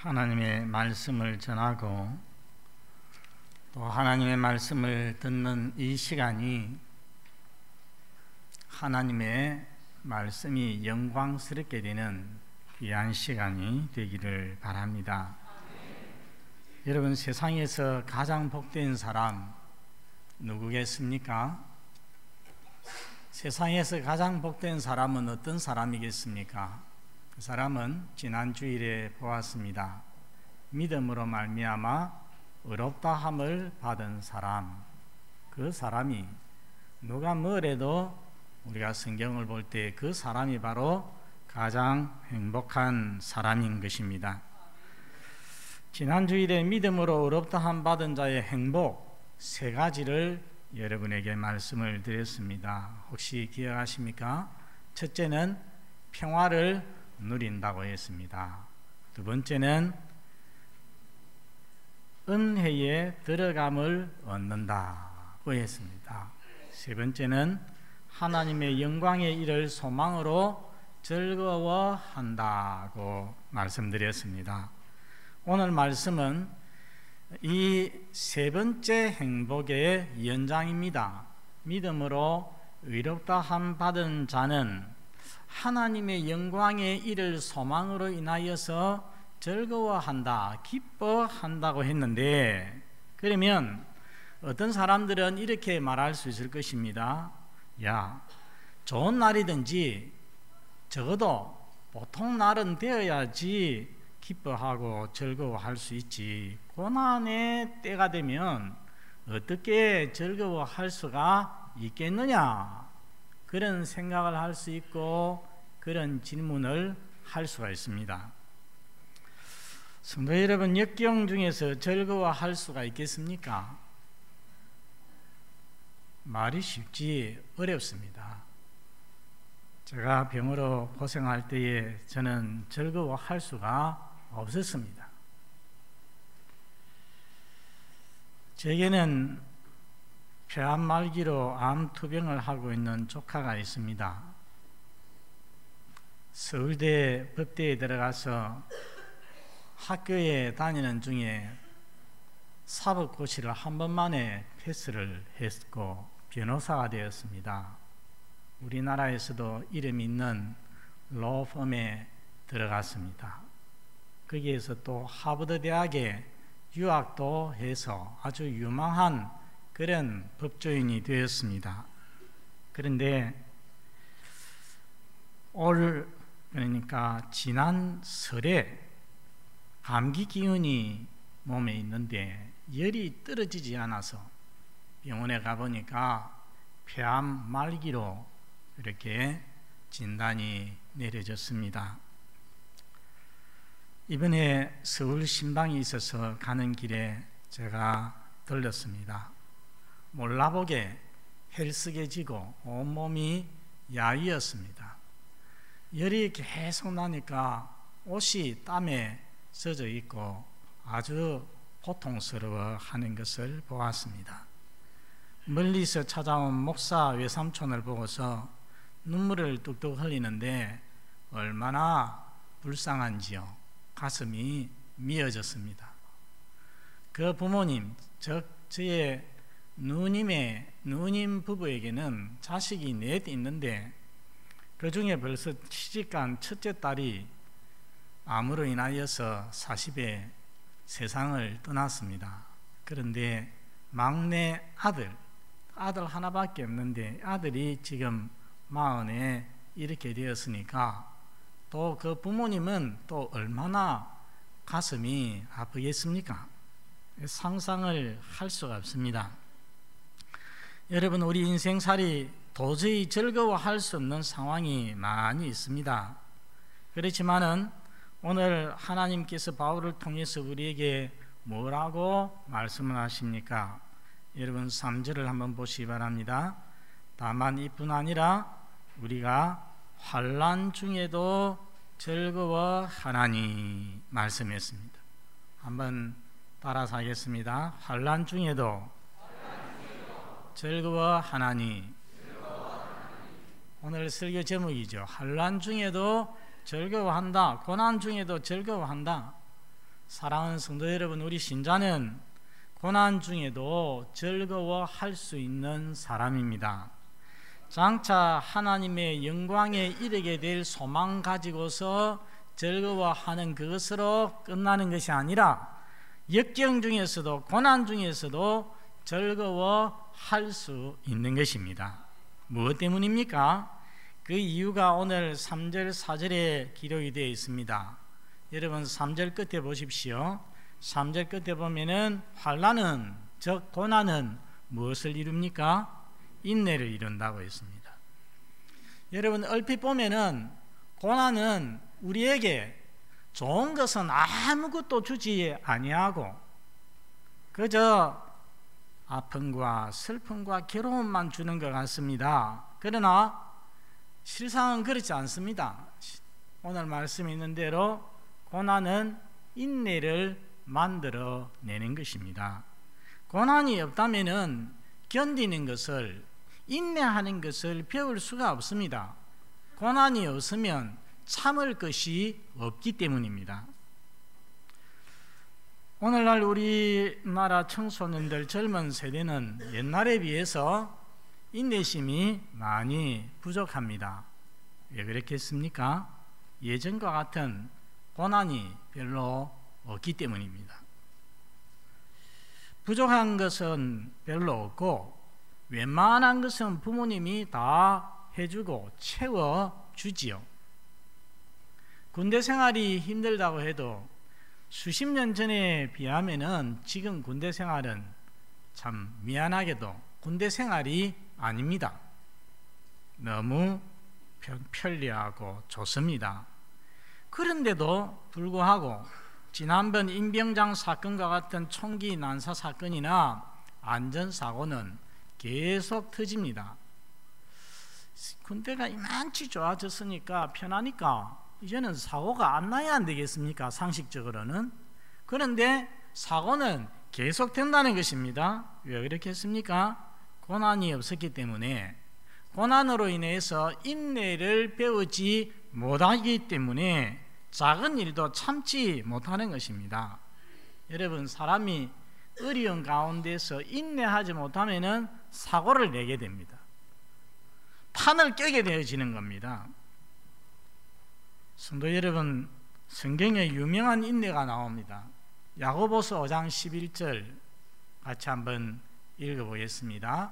하나님의 말씀을 전하고 또 하나님의 말씀을 듣는 이 시간이 하나님의 말씀이 영광스럽게 되는 귀한 시간이 되기를 바랍니다. 여러분, 세상에서 가장 복된 사람 누구겠습니까? 세상에서 가장 복된 사람은 어떤 사람이겠습니까? 그 사람은 지난 주일에 보았습니다. 믿음으로 말미암아 의롭다함을 받은 사람, 그 사람이 누가 뭐래도 우리가 성경을 볼 때 그 사람이 바로 가장 행복한 사람인 것입니다. 지난 주일에 믿음으로 의롭다함 받은 자의 행복 세 가지를 여러분에게 말씀을 드렸습니다. 혹시 기억하십니까? 첫째는 평화를 누린다고 했습니다. 두 번째는 은혜에 들어감을 얻는다고 했습니다. 세 번째는 하나님의 영광에 이를 소망으로 즐거워한다고 말씀드렸습니다. 오늘 말씀은 이 세 번째 행복의 연장입니다. 믿음으로 의롭다함 받은 자는 하나님의 영광에 이를 소망으로 인하여서 즐거워한다, 기뻐한다고 했는데, 그러면 어떤 사람들은 이렇게 말할 수 있을 것입니다. 야, 좋은 날이든지 적어도 보통 날은 되어야지 기뻐하고 즐거워할 수 있지, 고난의 때가 되면 어떻게 즐거워할 수가 있겠느냐, 그런 생각을 할 수 있고 그런 질문을 할 수가 있습니다. 성도 여러분, 역경 중에서 즐거워할 수가 있겠습니까? 말이 쉽지 어렵습니다. 제가 병으로 고생할 때에 저는 즐거워할 수가 없었습니다. 제게는 폐암 말기로 암 투병을 하고 있는 조카가 있습니다. 서울대 법대에 들어가서 학교에 다니는 중에 사법고시를 한 번만에 패스를 했고 변호사가 되었습니다. 우리나라에서도 이름 있는 로펌에 들어갔습니다. 거기에서 또 하버드 대학에 유학도 해서 아주 유망한 그런 법조인이 되었습니다. 그런데 그러니까 지난 설에 감기 기운이 몸에 있는데 열이 떨어지지 않아서 병원에 가보니까 폐암 말기로 이렇게 진단이 내려졌습니다. 이번에 서울 신방이 있어서 가는 길에 제가 들렸습니다. 몰라보게 헬스게지고 온몸이 야위였습니다. 열이 계속 나니까 옷이 땀에 젖어 있고 아주 고통스러워하는 것을 보았습니다. 멀리서 찾아온 목사 외삼촌을 보고서 눈물을 뚝뚝 흘리는데 얼마나 불쌍한지요. 가슴이 미어졌습니다. 그 부모님, 저의 누님 부부에게는 자식이 넷 있는데 그 중에 벌써 시집간 첫째 딸이 암으로 인하여서 40에 세상을 떠났습니다. 그런데 막내 아들 하나밖에 없는데 아들이 지금 40에 이렇게 되었으니까 또 그 부모님은 또 얼마나 가슴이 아프겠습니까? 상상을 할 수가 없습니다. 여러분, 우리 인생살이 도저히 즐거워할 수 없는 상황이 많이 있습니다. 그렇지만은 오늘 하나님께서 바울을 통해서 우리에게 뭐라고 말씀을 하십니까? 여러분, 3절을 한번 보시기 바랍니다. 다만 이뿐 아니라 우리가 환난 중에도 즐거워하나니 말씀했습니다. 한번 따라서 하겠습니다. 환난 중에도 즐거워하나니. 오늘 설교 제목이죠. 환난 중에도 즐거워한다. 고난 중에도 즐거워한다. 사랑하는 성도 여러분, 우리 신자는 고난 중에도 즐거워할 수 있는 사람입니다. 장차 하나님의 영광에 이르게 될 소망 가지고서 즐거워하는 그것으로 끝나는 것이 아니라 역경 중에서도 고난 중에서도 즐거워할 수 있는 것입니다. 무엇 때문입니까? 그 이유가 오늘 3절 4절에 기록이 되어 있습니다. 여러분 3절 끝에 보십시오. 3절 끝에 보면은 환난은 즉 고난은 무엇을 이룹니까? 인내를 이룬다고 했습니다. 여러분 얼핏 보면은 고난은 우리에게 좋은 것은 아무것도 주지 아니하고 그저 아픔과 슬픔과 괴로움만 주는 것 같습니다. 그러나 실상은 그렇지 않습니다. 오늘 말씀에 있는 대로 고난은 인내를 만들어내는 것입니다. 고난이 없다면 견디는 것을, 인내하는 것을 배울 수가 없습니다. 고난이 없으면 참을 것이 없기 때문입니다. 오늘날 우리나라 청소년들, 젊은 세대는 옛날에 비해서 인내심이 많이 부족합니다. 왜 그렇겠습니까? 예전과 같은 고난이 별로 없기 때문입니다. 부족한 것은 별로 없고 웬만한 것은 부모님이 다 해주고 채워주지요. 군대 생활이 힘들다고 해도 수십 년 전에 비하면은 지금 군대 생활은 참 미안하게도 군대 생활이 아닙니다. 너무 편리하고 좋습니다. 그런데도 불구하고 지난번 임병장 사건과 같은 총기 난사 사건이나 안전사고는 계속 터집니다. 군대가 이만치 좋아졌으니까 편하니까 이제는 사고가 안 나야 안 되겠습니까? 상식적으로는. 그런데 사고는 계속 된다는 것입니다. 왜 그렇겠습니까? 고난이 없었기 때문에, 고난으로 인해서 인내를 배우지 못하기 때문에 작은 일도 참지 못하는 것입니다. 여러분, 사람이 어려운 가운데서 인내하지 못하면 사고를 내게 됩니다. 판을 깨게 되어지는 겁니다. 성도 여러분, 성경에 유명한 인내가 나옵니다. 야고보서 5장 11절 같이 한번 읽어보겠습니다.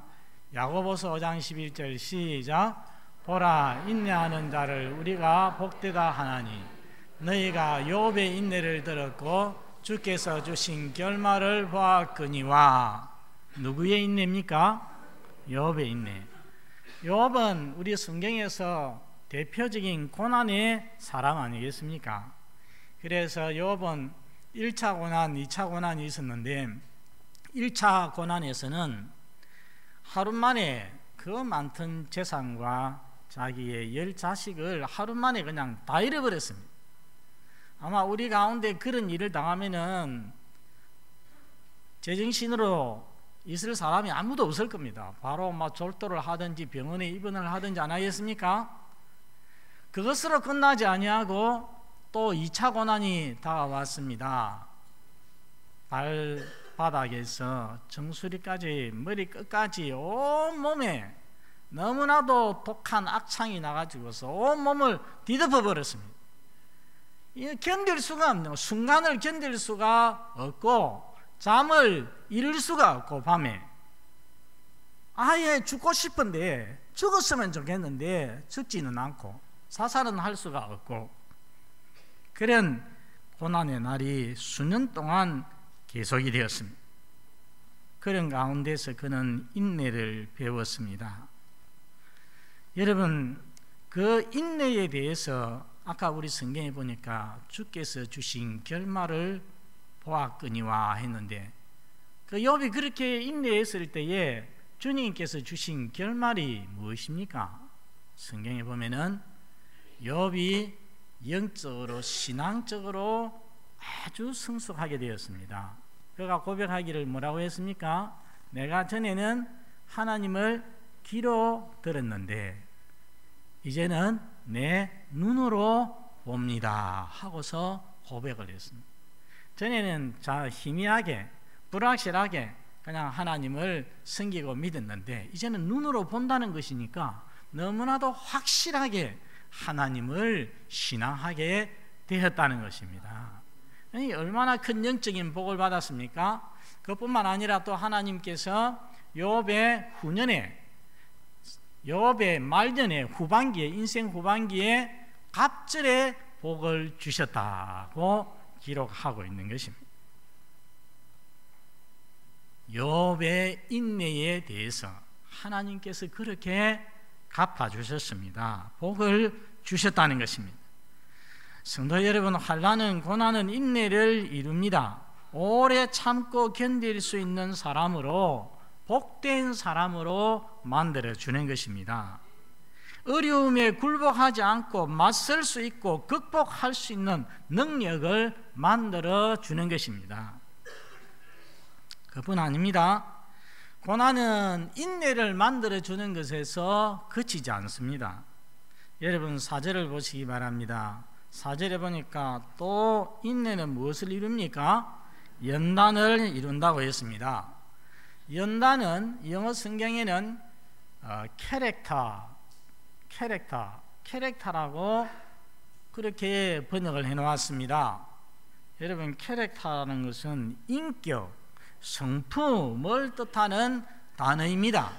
야고보서 5장 11절 시작. 보라, 인내하는 자를 우리가 복되다 하나니 너희가 욥의 인내를 들었고 주께서 주신 결말을 보았거니와. 누구의 인내입니까? 욥의 인내. 욥은 우리 성경에서 대표적인 고난의 사람 아니겠습니까? 그래서 욥은 1차 고난, 2차 고난이 있었는데 1차 고난에서는 하루 만에 그 많던 재산과 자기의 10자식을 하루 만에 그냥 다 잃어버렸습니다. 아마 우리 가운데 그런 일을 당하면은 제정신으로 있을 사람이 아무도 없을 겁니다. 바로 막 졸도를 하든지 병원에 입원을 하든지 안 하겠습니까? 그것으로 끝나지 아니하고 또 2차 고난이 다가왔습니다. 발바닥에서 정수리까지 머리 끝까지 온 몸에 너무나도 독한 악창이 나가지고서 온 몸을 뒤덮어 버렸습니다. 견딜 수가 없는, 순간을 견딜 수가 없고 잠을 이룰 수가 없고 밤에 아예 죽고 싶은데 죽었으면 좋겠는데 죽지는 않고 사살은 할 수가 없고 그런 고난의 날이 수년 동안 계속이 되었습니다. 그런 가운데서 그는 인내를 배웠습니다. 여러분, 그 인내에 대해서 아까 우리 성경에 보니까 주께서 주신 결말을 보았거니와 했는데 그 욥이 그렇게 인내했을 때에 주님께서 주신 결말이 무엇입니까? 성경에 보면은 욥이 영적으로 신앙적으로 아주 성숙하게 되었습니다. 그가 고백하기를 뭐라고 했습니까? 내가 전에는 하나님을 귀로 들었는데 이제는 내 눈으로 봅니다 하고서 고백을 했습니다. 전에는 희미하게 불확실하게 그냥 하나님을 섬기고 믿었는데 이제는 눈으로 본다는 것이니까 너무나도 확실하게 하나님을 신앙하게 되었다는 것입니다. 얼마나 큰 영적인 복을 받았습니까? 그뿐만 아니라 또 하나님께서 욥의 후년에, 욥의 말년에, 후반기에, 인생 후반기에 갑절의 복을 주셨다고 기록하고 있는 것입니다. 욥의 인내에 대해서 하나님께서 그렇게 갚아주셨습니다. 복을 주셨다는 것입니다. 성도 여러분, 환난은 고난은 인내를 이룹니다. 오래 참고 견딜 수 있는 사람으로, 복된 사람으로 만들어주는 것입니다. 어려움에 굴복하지 않고 맞설 수 있고 극복할 수 있는 능력을 만들어주는 것입니다. 그뿐 아닙니다. 고난은 인내를 만들어주는 것에서 그치지 않습니다. 여러분 4절을 보시기 바랍니다. 4절에 보니까 또 인내는 무엇을 이룹니까? 연단을 이룬다고 했습니다. 연단은 영어 성경에는 캐릭터라고 그렇게 번역을 해놓았습니다. 여러분 캐릭터라는 것은 인격, 성품을 뜻하는 단어입니다.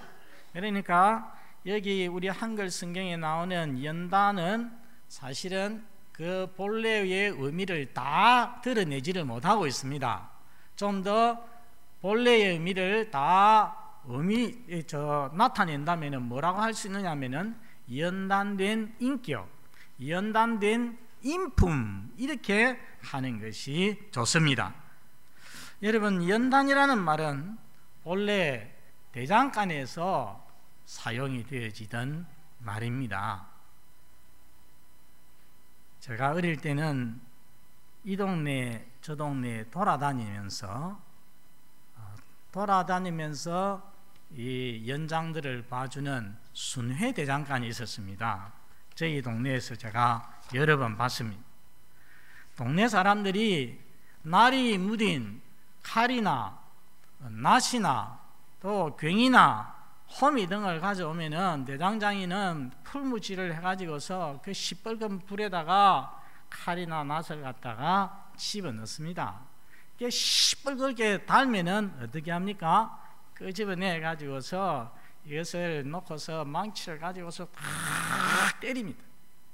그러니까 여기 우리 한글 성경에 나오는 연단은 사실은 그 본래의 의미를 다 드러내지를 못하고 있습니다. 좀 더 본래의 의미를 다 나타낸다면 뭐라고 할 수 있느냐 하면은 연단된 인격, 연단된 인품, 이렇게 하는 것이 좋습니다. 여러분 연단이라는 말은 본래 대장간에서 사용이 되어지던 말입니다. 제가 어릴 때는 이 동네 저 동네 돌아다니면서 이 연장들을 봐주는 순회 대장간이 있었습니다. 저희 동네에서 제가 여러 번 봤습니다. 동네 사람들이 날이 무딘 칼이나 낫이나 또 괭이나 호미 등을 가져오면은 대장장이는 풀무치를 해가지고서 그 시뻘건 불에다가 칼이나 낫을 갖다가 집어넣습니다. 이게 시뻘겋게 달면은 어떻게 합니까? 끄집어내 가지고서 이것을 놓고서 망치를 가지고서 팍 때립니다.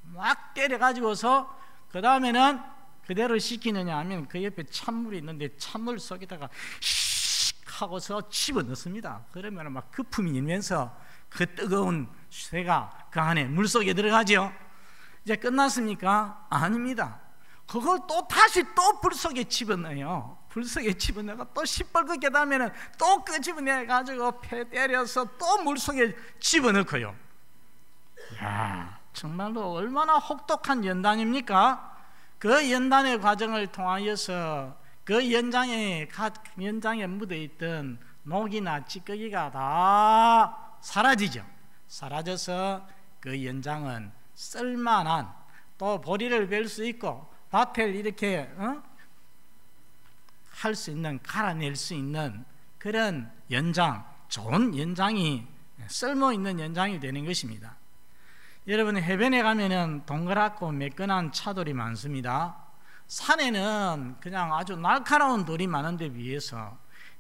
막 때려 가지고서 그 다음에는 그대로 식히느냐 하면 그 옆에 찬물이 있는데 찬물 속에다가 씩 하고서 집어넣습니다. 그러면 막 거품이 일면서 그 뜨거운 쇠가 그 안에 물속에 들어가죠. 이제 끝났습니까? 아닙니다. 그걸 또 다시 또 불속에 집어넣어요. 불속에 집어넣어가 또 시뻘겋게 달면은 또 끄집어내 가지고 패 때려서 또 물속에 집어넣고요. 야, 정말로 얼마나 혹독한 연단입니까? 그 연단의 과정을 통하여서 그 연장에 묻어있던 녹이나 찌꺼기가 다 사라지죠. 사라져서 그 연장은 쓸만한, 또 보리를 벨 수 있고 밭을 이렇게 할 수 있는, 갈아낼 수 있는 그런 연장, 좋은 연장이, 쓸모있는 연장이 되는 것입니다. 여러분 해변에 가면은 동그랗고 매끈한 차돌이 많습니다. 산에는 그냥 아주 날카로운 돌이 많은데 비해서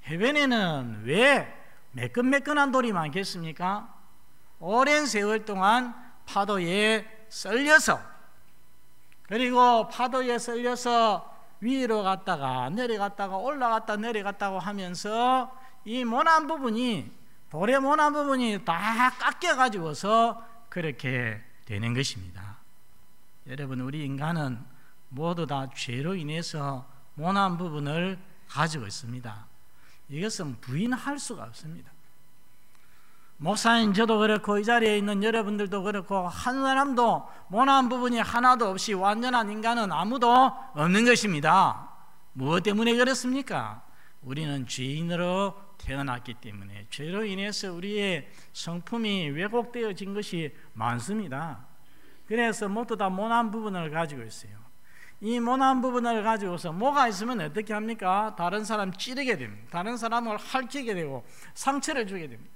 해변에는 왜 매끈매끈한 돌이 많겠습니까? 오랜 세월 동안 파도에 쓸려서, 그리고 파도에 쓸려서 위로 갔다가 내려갔다가 올라갔다 내려갔다고 하면서 이 모난 부분이, 돌의 모난 부분이 다 깎여 가지고서 그렇게 되는 것입니다. 여러분 우리 인간은 모두 다 죄로 인해서 모난 부분을 가지고 있습니다. 이것은 부인할 수가 없습니다. 목사인 저도 그렇고 이 자리에 있는 여러분들도 그렇고 한 사람도 모난 부분이 하나도 없이 완전한 인간은 아무도 없는 것입니다. 무엇 때문에 그렇습니까? 우리는 죄인으로 태어났기 때문에 죄로 인해서 우리의 성품이 왜곡되어진 것이 많습니다. 그래서 모두 다 모난 부분을 가지고 있어요. 이 모난 부분을 가지고서 뭐가 있으면 어떻게 합니까? 다른 사람 찌르게 됩니다. 다른 사람을 핥히게 되고 상처를 주게 됩니다.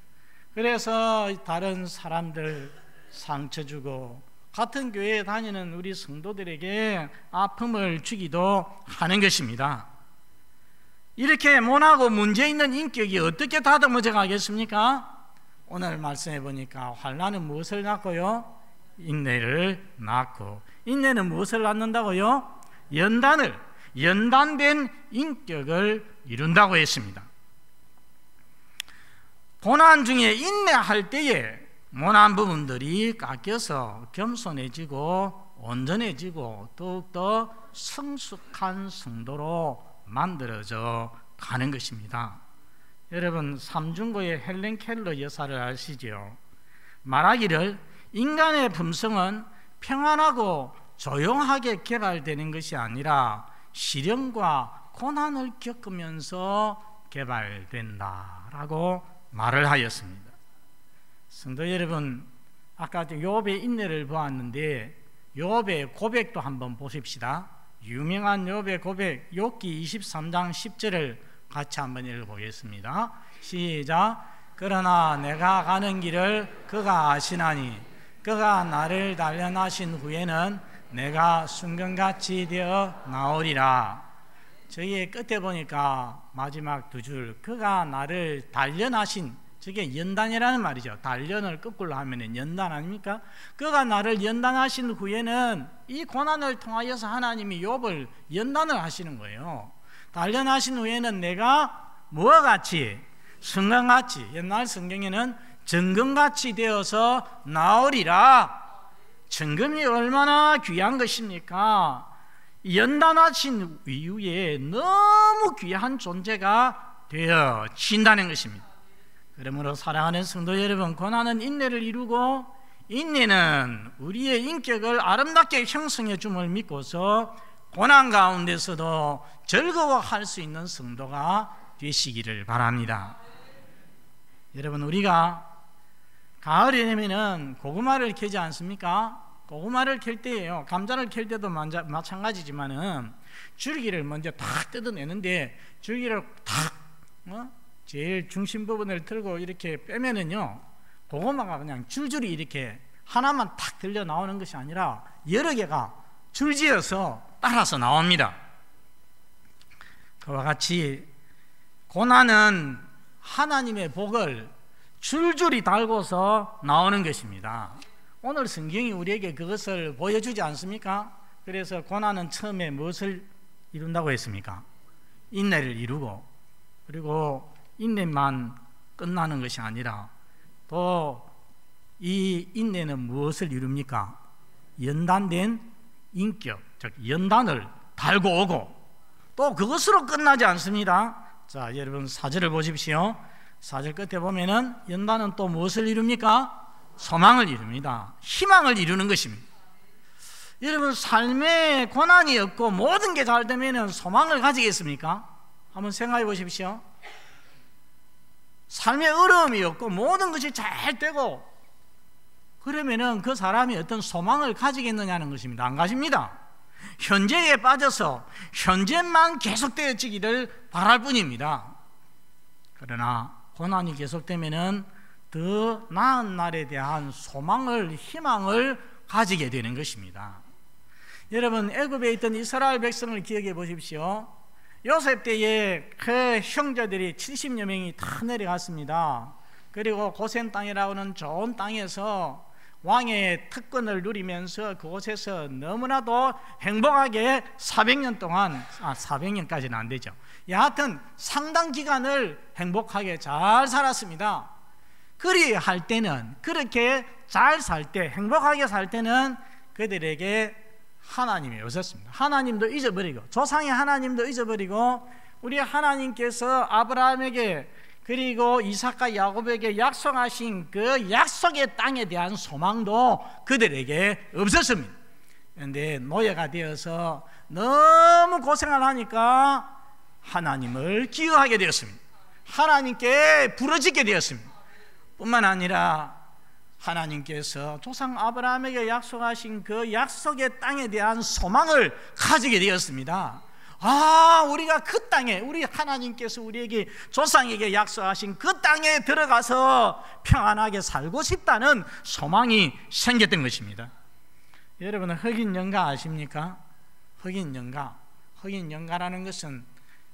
그래서 다른 사람들 상처 주고 같은 교회에 다니는 우리 성도들에게 아픔을 주기도 하는 것입니다. 이렇게 모나고 문제 있는 인격이 어떻게 다듬어져 가겠습니까? 오늘 말씀해 보니까 환난은 무엇을 낳고요? 인내를 낳고, 인내는 무엇을 낳는다고요? 연단된 인격을 이룬다고 했습니다. 고난 중에 인내할 때에 모난 부분들이 깎여서 겸손해지고 온전해지고 더욱더 성숙한 성도로 만들어져 가는 것입니다. 여러분, 삼중고의 헬렌 켈러 여사를 아시죠? 말하기를 인간의 품성은 평안하고 조용하게 개발되는 것이 아니라 시련과 고난을 겪으면서 개발된다라고 말을 하였습니다. 성도 여러분, 아까 욥의 인내를 보았는데 욥의 고백도 한번 보십시다. 유명한 욥의 고백, 욥기 23장 10절을 같이 한번 읽어보겠습니다. 시작. 그러나 내가 가는 길을 그가 아시나니 그가 나를 단련하신 후에는 내가 순금같이 되어 나오리라. 저기 끝에 보니까 마지막 두 줄, 그가 나를 단련하신, 저게 연단이라는 말이죠. 단련을 거꾸로 하면 연단 아닙니까? 그가 나를 연단하신 후에는, 이 고난을 통하여서 하나님이 욥을 연단을 하시는 거예요. 단련하신 후에는 내가 뭐와 같이? 순금같이, 옛날 성경에는 정금같이 되어서 나오리라. 정금이 얼마나 귀한 것입니까? 연단하신 이후에 너무 귀한 존재가 되어진다는 것입니다. 그러므로 사랑하는 성도 여러분, 고난은 인내를 이루고, 인내는 우리의 인격을 아름답게 형성해 줌을 믿고서 고난 가운데서도 즐거워할 수 있는 성도가 되시기를 바랍니다. 여러분, 우리가 가을이 되면은 고구마를 캐지 않습니까? 고구마를 캘 때예요. 감자를 캘 때도 마찬가지지만은 줄기를 먼저 탁 뜯어내는데, 줄기를 탁 제일 중심 부분을 들고 이렇게 빼면은요, 고구마가 그냥 줄줄이 이렇게 하나만 탁 들려 나오는 것이 아니라 여러 개가 줄지어서 따라서 나옵니다. 그와 같이 고난은 하나님의 복을 줄줄이 달고서 나오는 것입니다. 오늘 성경이 우리에게 그것을 보여주지 않습니까? 그래서 고난은 처음에 무엇을 이룬다고 했습니까? 인내를 이루고, 그리고 인내만 끝나는 것이 아니라 또 이 인내는 무엇을 이룹니까? 연단된 인격, 즉 연단을 달고 오고, 또 그것으로 끝나지 않습니다. 자, 여러분 4절을 보십시오. 4절 끝에 보면은 연단은 또 무엇을 이룹니까? 소망을 이룹니다. 희망을 이루는 것입니다. 여러분, 삶에 고난이 없고 모든 게 잘 되면은 소망을 가지겠습니까? 한번 생각해 보십시오. 삶에 어려움이 없고 모든 것이 잘 되고 그러면은 그 사람이 어떤 소망을 가지겠느냐는 것입니다. 안 가집니다. 현재에 빠져서 현재만 계속되어지기를 바랄 뿐입니다. 그러나 고난이 계속되면은 더 나은 날에 대한 소망을, 희망을 가지게 되는 것입니다. 여러분, 애굽에 있던 이스라엘 백성을 기억해 보십시오. 요셉 때에 그 형제들이 70여 명이 다 내려갔습니다. 그리고 고센 땅이라고 하는 좋은 땅에서 왕의 특권을 누리면서 그곳에서 너무나도 행복하게 400년 동안, 400년까지는 안 되죠. 여하튼 상당 기간을 행복하게 잘 살았습니다. 그리할 때는, 그렇게 잘 살 때, 행복하게 살 때는 그들에게 하나님이 없었습니다. 하나님도 잊어버리고, 조상의 하나님도 잊어버리고, 우리 하나님께서 아브라함에게 그리고 이삭과 야곱에게 약속하신 그 약속의 땅에 대한 소망도 그들에게 없었습니다. 그런데 노예가 되어서 너무 고생을 하니까 하나님을 기억하게 되었습니다. 하나님께 부르짖게 되었습니다. 뿐만 아니라 하나님께서 조상 아브라함에게 약속하신 그 약속의 땅에 대한 소망을 가지게 되었습니다. 우리가 그 땅에, 우리 하나님께서 우리에게 조상에게 약속하신 그 땅에 들어가서 평안하게 살고 싶다는 소망이 생겼던 것입니다. 여러분, 흑인 영가 아십니까? 흑인 영가라는 것은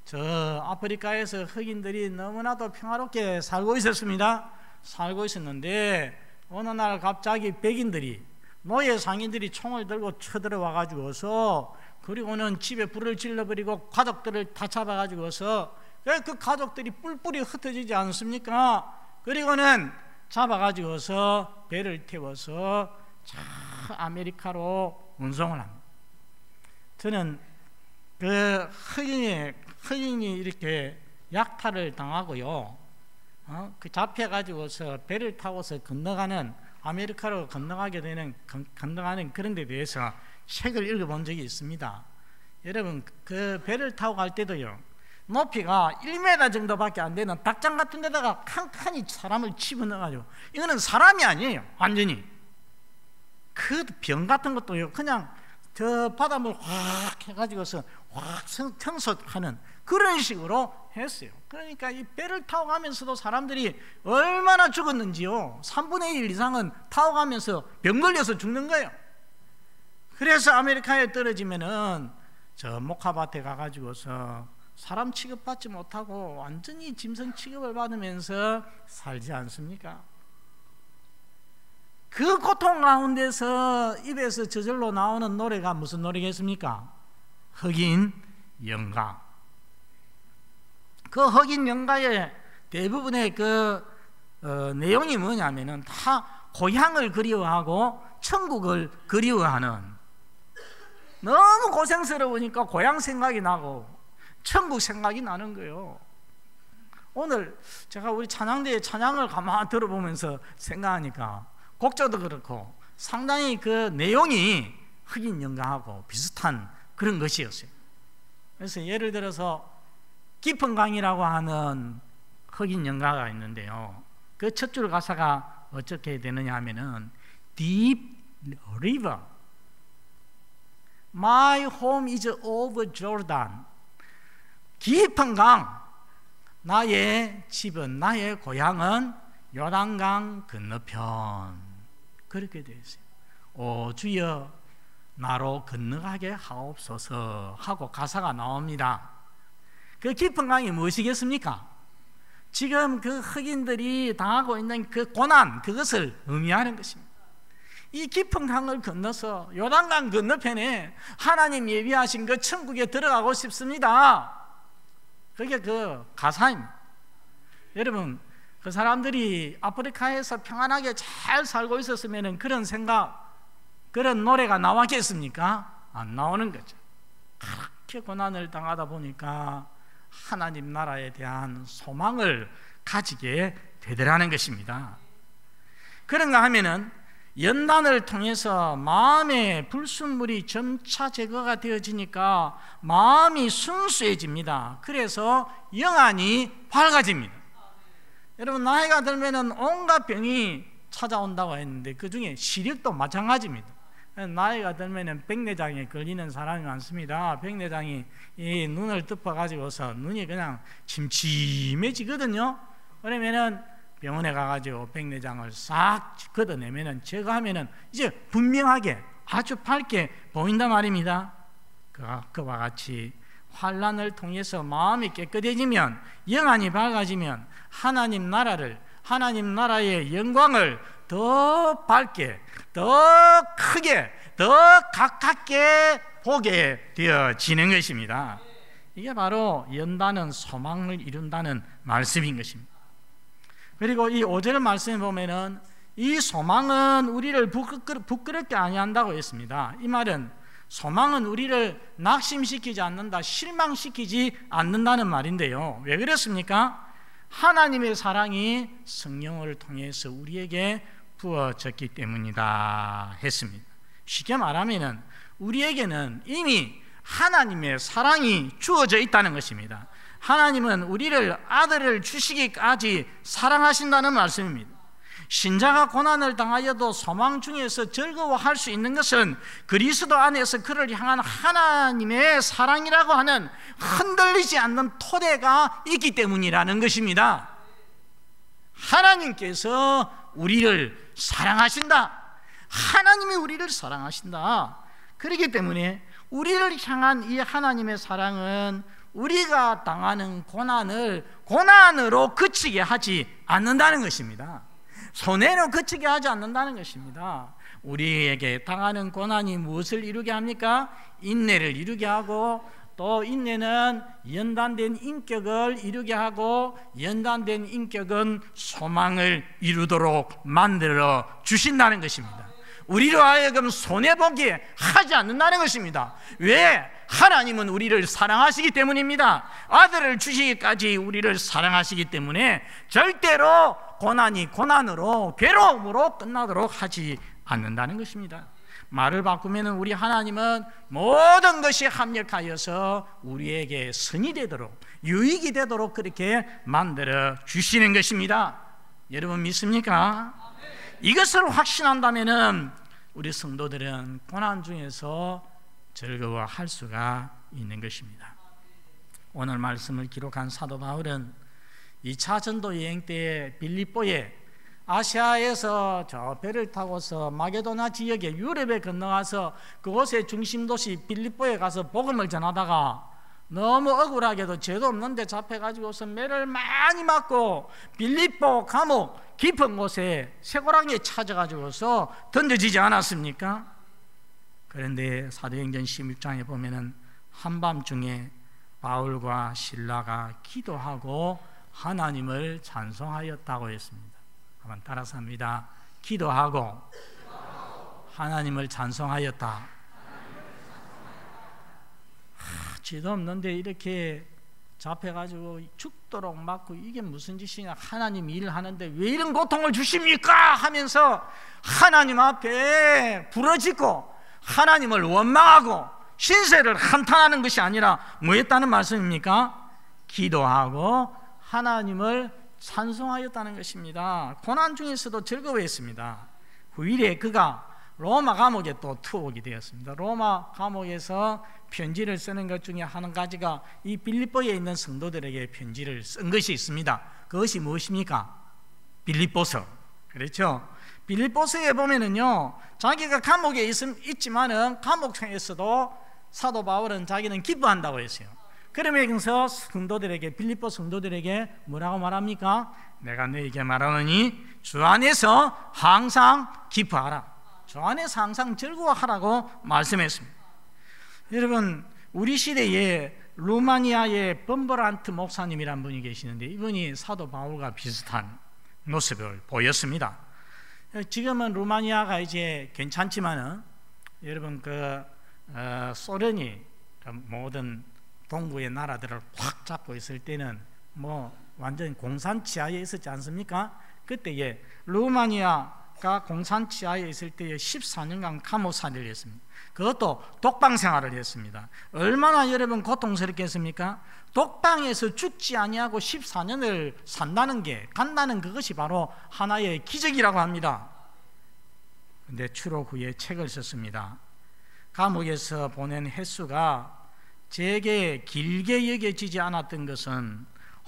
저 아프리카에서 흑인들이 너무나도 평화롭게 살고 있었습니다. 살고 있었는데 어느 날 갑자기 백인들이, 노예 상인들이 총을 들고 쳐들어와 가지고서, 그리고는 집에 불을 질러버리고 가족들을 다 잡아가지고서, 그 가족들이 뿔뿔이 흩어지지 않습니까? 그리고는 잡아가지고서 배를 태워서 저 아메리카로 운송을 합니다. 저는 그 흑인이 이렇게 약탈을 당하고요, 그 잡혀가지고서 배를 타고서 건너가는, 아메리카로 건너가는 그런 데 대해서 책을 읽어본 적이 있습니다. 여러분, 그 배를 타고 갈 때도요, 높이가 1m 정도밖에 안 되는 닭장 같은 데다가 칸칸이 사람을 집어넣어가지고, 이거는 사람이 아니에요. 완전히 그 병 같은 것도요, 그냥 저 바닷물 확 해가지고서 확 청소하는 그런 식으로 했어요. 그러니까 이 배를 타고 가면서도 사람들이 얼마나 죽었는지요, 3분의 1 이상은 타고 가면서 병 걸려서 죽는 거예요. 그래서 아메리카에 떨어지면은 저 목화밭에 가가지고서 사람 취급받지 못하고 완전히 짐승 취급을 받으면서 살지 않습니까? 그 고통 가운데서 입에서 저절로 나오는 노래가 무슨 노래겠습니까? 흑인 영가. 그 흑인 영가의 대부분의 내용이 뭐냐면은 다 고향을 그리워하고 천국을 그리워하는, 너무 고생스러우니까 고향 생각이 나고 천국 생각이 나는 거예요. 오늘 제가 우리 찬양대의 찬양을 가만히 들어보면서 생각하니까 곡조도 그렇고 상당히 그 내용이 흑인 영가하고 비슷한 그런 것이었어요. 그래서 예를 들어서 깊은 강이라고 하는 흑인 영가가 있는데요, 그 첫 줄 가사가 어떻게 되느냐 하면은 Deep river, my home is over Jordan. 깊은 강, 나의 집은, 나의 고향은 요단강 건너편. 그렇게 되어 있어요. 오 주여 나로 건너가게 하옵소서 하고 가사가 나옵니다. 그 깊은 강이 무엇이겠습니까? 지금 그 흑인들이 당하고 있는 그 고난, 그것을 의미하는 것입니다. 이 깊은 강을 건너서 요단강 건너편에 하나님 예비하신 그 천국에 들어가고 싶습니다. 그게 그 가사입니다. 여러분, 그 사람들이 아프리카에서 평안하게 잘 살고 있었으면 그런 생각, 그런 노래가 나왔겠습니까? 안 나오는 거죠. 그렇게 고난을 당하다 보니까 하나님 나라에 대한 소망을 가지게 되더라는 것입니다. 그런가 하면은 연단을 통해서 마음의 불순물이 점차 제거가 되어지니까 마음이 순수해집니다. 그래서 영안이 밝아집니다. 여러분, 나이가 들면은 온갖 병이 찾아온다고 했는데 그 중에 시력도 마찬가지입니다. 나이가 들면은 백내장에 걸리는 사람이 많습니다. 백내장이 이 눈을 덮어가지고서 눈이 그냥 침침해지거든요. 그러면은 병원에 가가지고 백내장을 싹 걷어내면은 제거하면은 이제 분명하게 아주 밝게 보인단 말입니다. 그와 같이 환난을 통해서 마음이 깨끗해지면, 영안이 밝아지면 하나님 나라를, 하나님 나라의 영광을 더 밝게, 더 크게, 더 가깝게 보게 되어지는 것입니다. 이게 바로 연단은 소망을 이룬다는 말씀인 것입니다. 그리고 이 5절 말씀에 보면은 이 소망은 우리를 부끄럽게 아니한다고 했습니다. 이 말은 소망은 우리를 낙심시키지 않는다, 실망시키지 않는다는 말인데요. 왜 그렇습니까? 하나님의 사랑이 성령을 통해서 우리에게 부어졌기 때문이다 했습니다. 쉽게 말하면은 우리에게는 이미 하나님의 사랑이 주어져 있다는 것입니다. 하나님은 우리를 아들을 주시기까지 사랑하신다는 말씀입니다. 신자가 고난을 당하여도 소망 중에서 즐거워할 수 있는 것은 그리스도 안에서 그를 향한 하나님의 사랑이라고 하는 흔들리지 않는 토대가 있기 때문이라는 것입니다. 하나님께서 우리를 사랑하신다. 하나님이 우리를 사랑하신다. 그렇기 때문에 우리를 향한 이 하나님의 사랑은 우리가 당하는 고난을 고난으로 그치게 하지 않는다는 것입니다. 손해로 그치게 하지 않는다는 것입니다. 우리에게 당하는 고난이 무엇을 이루게 합니까? 인내를 이루게 하고, 또 인내는 연단된 인격을 이루게 하고, 연단된 인격은 소망을 이루도록 만들어 주신다는 것입니다. 우리로 하여금 손해보게 하지 않는다는 것입니다. 왜? 하나님은 우리를 사랑하시기 때문입니다. 아들을 주시기까지 우리를 사랑하시기 때문에 절대로 고난이 고난으로, 괴로움으로 끝나도록 하지 않는다는 것입니다. 말을 바꾸면 우리 하나님은 모든 것이 합력하여서 우리에게 선이 되도록, 유익이 되도록 그렇게 만들어 주시는 것입니다. 여러분 믿습니까? 이것을 확신한다면 우리 성도들은 고난 중에서 즐거워할 수가 있는 것입니다. 오늘 말씀을 기록한 사도 바울은 2차 전도 여행 때 빌립보에, 아시아에서 저 배를 타고서 마게도나 지역에 유럽에 건너가서 그곳의 중심 도시 빌립보에 가서 복음을 전하다가 너무 억울하게도 죄도 없는데 잡혀가지고서 매를 많이 맞고 빌립보 감옥 깊은 곳에 쇠고랑이에 찾아가지고서 던져지지 않았습니까? 그런데 사도행전 16장에 보면은 한밤중에 바울과 실라가 기도하고 하나님을 찬송하였다고 했습니다. 한번 따라서 합니다. 기도하고 하나님을 찬송하였다. 죄도 없는데 이렇게 잡혀가지고 죽도록 맞고 이게 무슨 짓이냐, 하나님 일하는데 왜 이런 고통을 주십니까? 하면서 하나님 앞에 부러지고 하나님을 원망하고 신세를 한탄하는 것이 아니라 뭐 했다는 말씀입니까? 기도하고 하나님을 찬송하였다는 것입니다. 고난 중에서도 즐거워했습니다. 후일에 그가 로마 감옥에 또 투옥이 되었습니다. 로마 감옥에서 편지를 쓰는 것 중에 한 가지가 이 빌립보에 있는 성도들에게 편지를 쓴 것이 있습니다. 그것이 무엇입니까? 빌립보서. 그렇죠? 빌립보서에 보면은요, 자기가 감옥에 있지만은 감옥에서도 사도 바울은 자기는 기뻐한다고 했어요. 그러면서 성도들에게, 빌립보 성도들에게 뭐라고 말합니까? 내가 너에게 말하노니 주 안에서 항상 기뻐하라. 주 안에서 항상 즐거워하라고 말씀했습니다. 여러분, 우리 시대에 루마니아의 범버란트 목사님이란 분이 계시는데 이분이 사도 바울과 비슷한 모습을 보였습니다. 지금은 루마니아가 이제 괜찮지만은 여러분 소련이 모든 동구의 나라들을 확 잡고 있을 때는 뭐 완전 공산 지하에 있었지 않습니까? 그때에 루마니아가 공산 지하에 있을 때에 14년간 감옥살이를 했습니다. 그것도 독방 생활을 했습니다. 얼마나 여러분 고통스럽게 했습니까? 독방에서 죽지 아니하고 14년을 간다는 그것이 바로 하나의 기적이라고 합니다. 그런데 추록 후에 책을 썼습니다. 감옥에서 보낸 횟수가 제게 길게 여겨지지 않았던 것은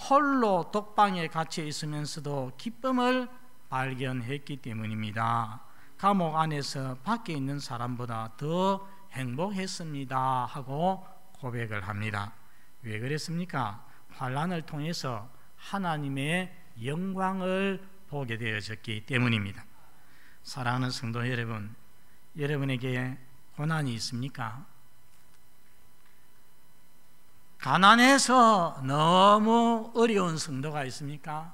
홀로 독방에 갇혀 있으면서도 기쁨을 발견했기 때문입니다. 감옥 안에서 밖에 있는 사람보다 더 행복했습니다 하고 고백을 합니다. 왜 그랬습니까? 환난을 통해서 하나님의 영광을 보게 되어졌기 때문입니다. 사랑하는 성도 여러분, 여러분에게 고난이 있습니까? 가난해서 너무 어려운 성도가 있습니까?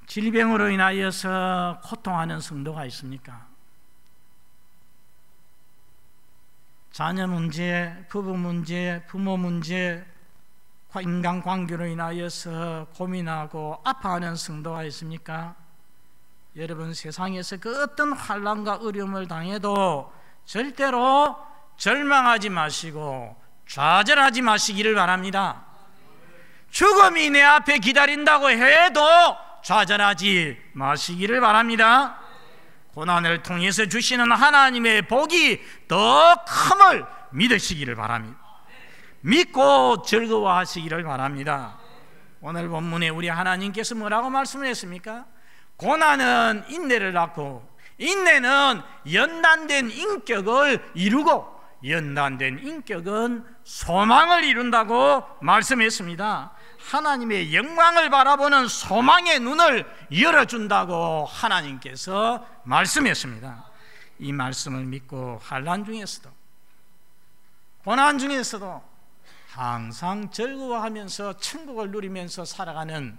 질병으로 인하여서 고통하는 성도가 있습니까? 자녀 문제, 부부 문제, 부모 문제, 인간관계로 인하여서 고민하고 아파하는 성도가 있습니까? 여러분, 세상에서 그 어떤 환난과 어려움을 당해도 절대로 절망하지 마시고 좌절하지 마시기를 바랍니다. 죽음이 내 앞에 기다린다고 해도 좌절하지 마시기를 바랍니다. 고난을 통해서 주시는 하나님의 복이 더 큼을 믿으시기를 바랍니다. 믿고 즐거워하시기를 바랍니다. 오늘 본문에 우리 하나님께서 뭐라고 말씀하셨습니까? 고난은 인내를 낳고 인내는 연단된 인격을 이루고 연단된 인격은 소망을 이룬다고 말씀했습니다. 하나님의 영광을 바라보는 소망의 눈을 열어준다고 하나님께서 말씀했습니다. 이 말씀을 믿고 환난 중에서도 고난 중에서도 항상 즐거워하면서 천국을 누리면서 살아가는